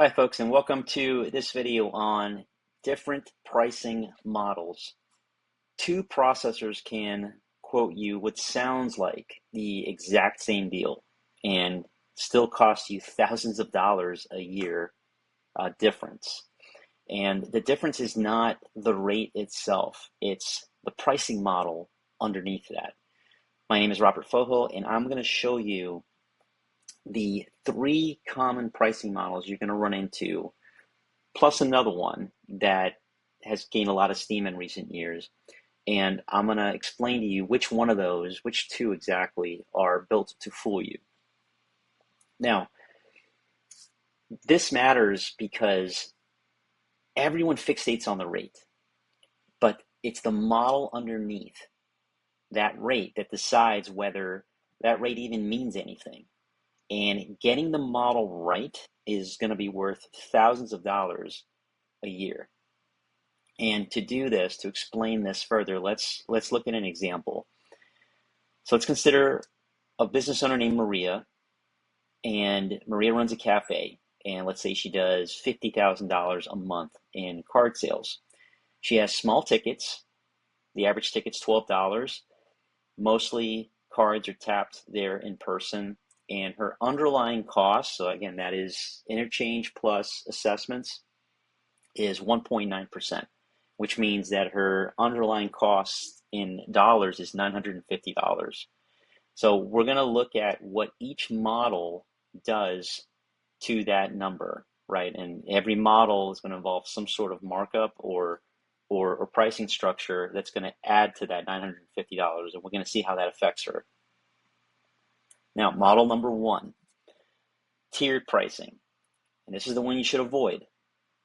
Hi folks, and welcome to this video on different pricing models. Two processors can quote you what sounds like the exact same deal and still cost you thousands of dollars a year difference. And the difference is not the rate itself, it's the pricing model underneath that. My name is Robert Fojo, and I'm going to show you the three common pricing models you're going to run into plus another one that has gained a lot of steam in recent years. And I'm going to explain to you which one of those, which two exactly, are built to fool you. Now, this matters because everyone fixates on the rate, but it's the model underneath that rate that decides whether that rate even means anything. And getting the model right is going to be worth thousands of dollars a year. And to do this, to explain this further, let's look at an example. So let's consider a business owner named Maria, and Maria runs a cafe, and let's say she does $50,000 a month in card sales. She has small tickets. The average ticket's $12. Mostly cards are tapped there in person, and her underlying cost, so again, that is interchange plus assessments, is 1.9%. Which means that her underlying cost in dollars is $950. So we're going to look at what each model does to that number, right? And every model is going to involve some sort of markup or pricing structure that's going to add to that $950, and we're going to see how that affects her. Now, model number one, tiered pricing, and this is the one you should avoid.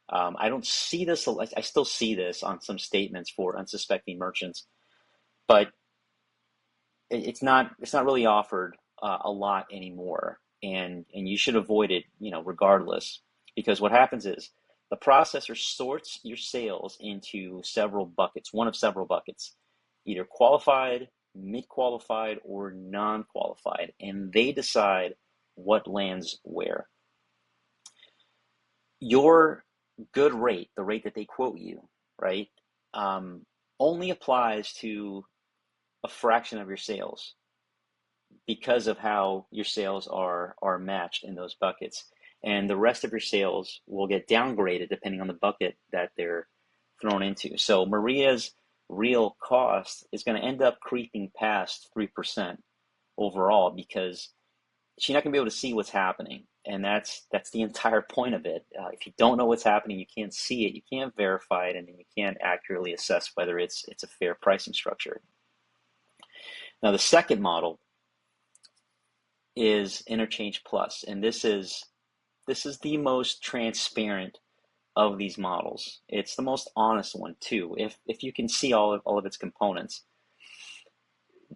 I don't see this, I still see this on some statements for unsuspecting merchants, but it's not really offered a lot anymore, and you should avoid it, regardless, because what happens is the processor sorts your sales into several buckets, one of several buckets, either qualified, mid-qualified, or non-qualified, and they decide what lands where. Your good rate, the rate that they quote you, right, only applies to a fraction of your sales because of how your sales are matched in those buckets. And the rest of your sales will get downgraded depending on the bucket that they're thrown into. So Maria's real cost is going to end up creeping past 3% overall because she's not going to be able to see what's happening. And that's the entire point of it. If you don't know what's happening, you can't see it, you can't verify it, and then you can't accurately assess whether it's a fair pricing structure. Now, the second model is interchange plus, and this is the most transparent of these models. It's the most honest one too, if you can see all of its components.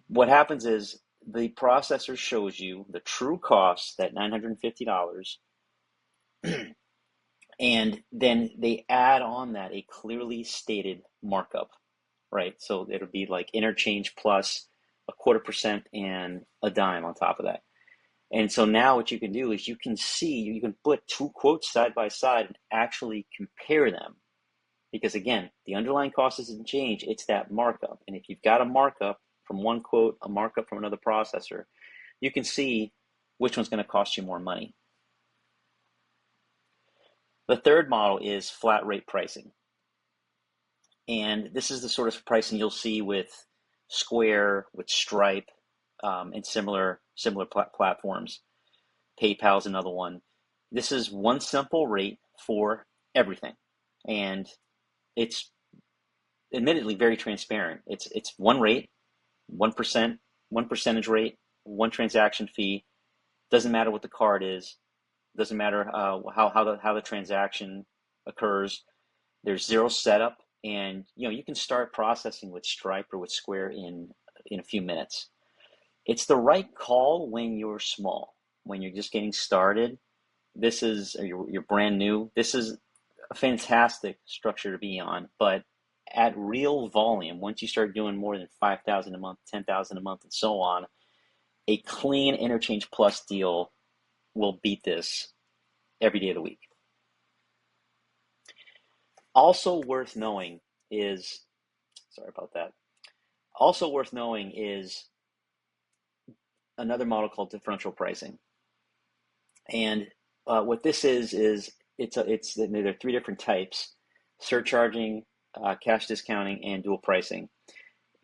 What happens is the processor shows you the true cost, that $950, and then they add on that a clearly stated markup, right? So it'll be like interchange plus 0.25% and a dime on top of that. And so now what you can do is you can put two quotes side by side and actually compare them. Because again, the underlying cost doesn't change, it's that markup. And if you've got a markup from one quote, a markup from another processor, you can see which one's going to cost you more money. The third model is flat rate pricing. And this is the sort of pricing you'll see with Square, with Stripe, and similar platforms. PayPal's another one. This is one simple rate for everything. And it's admittedly very transparent. It's one rate, 1%, one percentage rate, one transaction fee. Doesn't matter what the card is. Doesn't matter how the transaction occurs. There's zero setup, and you can start processing with Stripe or with Square in a few minutes. It's the right call when you're small, when you're just getting started. You're brand new. This is a fantastic structure to be on, but at real volume, once you start doing more than 5,000 a month, 10,000 a month, and so on, a clean interchange plus deal will beat this every day of the week. Also worth knowing is, sorry about that. Also worth knowing is another model called differential pricing. And what this is there are three different types: surcharging, cash discounting, and dual pricing.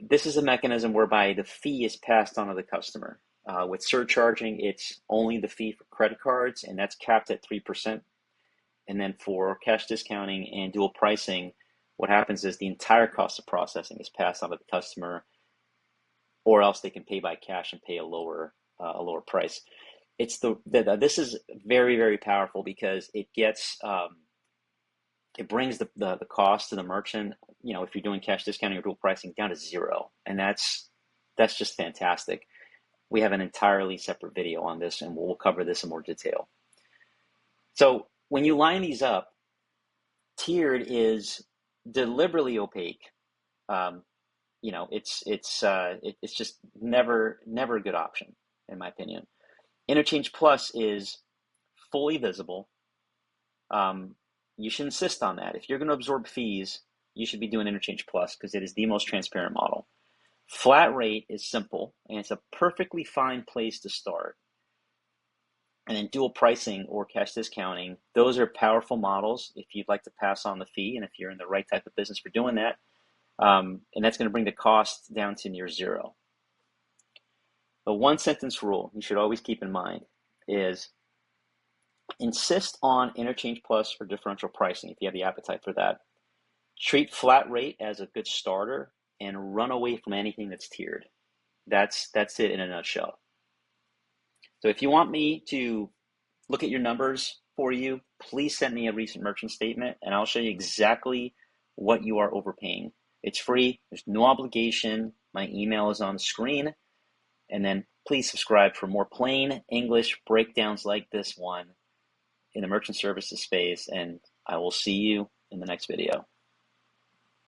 This is a mechanism whereby the fee is passed on to the customer. With surcharging, it's only the fee for credit cards, and that's capped at 3%. And then for cash discounting and dual pricing, what happens is the entire cost of processing is passed on to the customer, or else they can pay by cash and pay a lower price. This is very, very powerful because it brings the cost to the merchant, if you're doing cash discounting or dual pricing, down to zero, and that's just fantastic. We have an entirely separate video on this, and we'll cover this in more detail. So when you line these up, tiered is deliberately opaque. It's just never a good option, in my opinion. Interchange Plus is fully visible. You should insist on that. If you're going to absorb fees, you should be doing Interchange Plus because it is the most transparent model. Flat rate is simple, and it's a perfectly fine place to start. And then dual pricing or cash discounting, those are powerful models if you'd like to pass on the fee and if you're in the right type of business for doing that. And that's going to bring the cost down to near zero. The one sentence rule you should always keep in mind is insist on Interchange Plus or differential pricing if you have the appetite for that. Treat flat rate as a good starter and run away from anything that's tiered. That's it in a nutshell. So if you want me to look at your numbers for you, please send me a recent merchant statement and I'll show you exactly what you are overpaying. It's free, there's no obligation. My email is on the screen. And then please subscribe for more plain English breakdowns like this one in the merchant services space, and I will see you in the next video.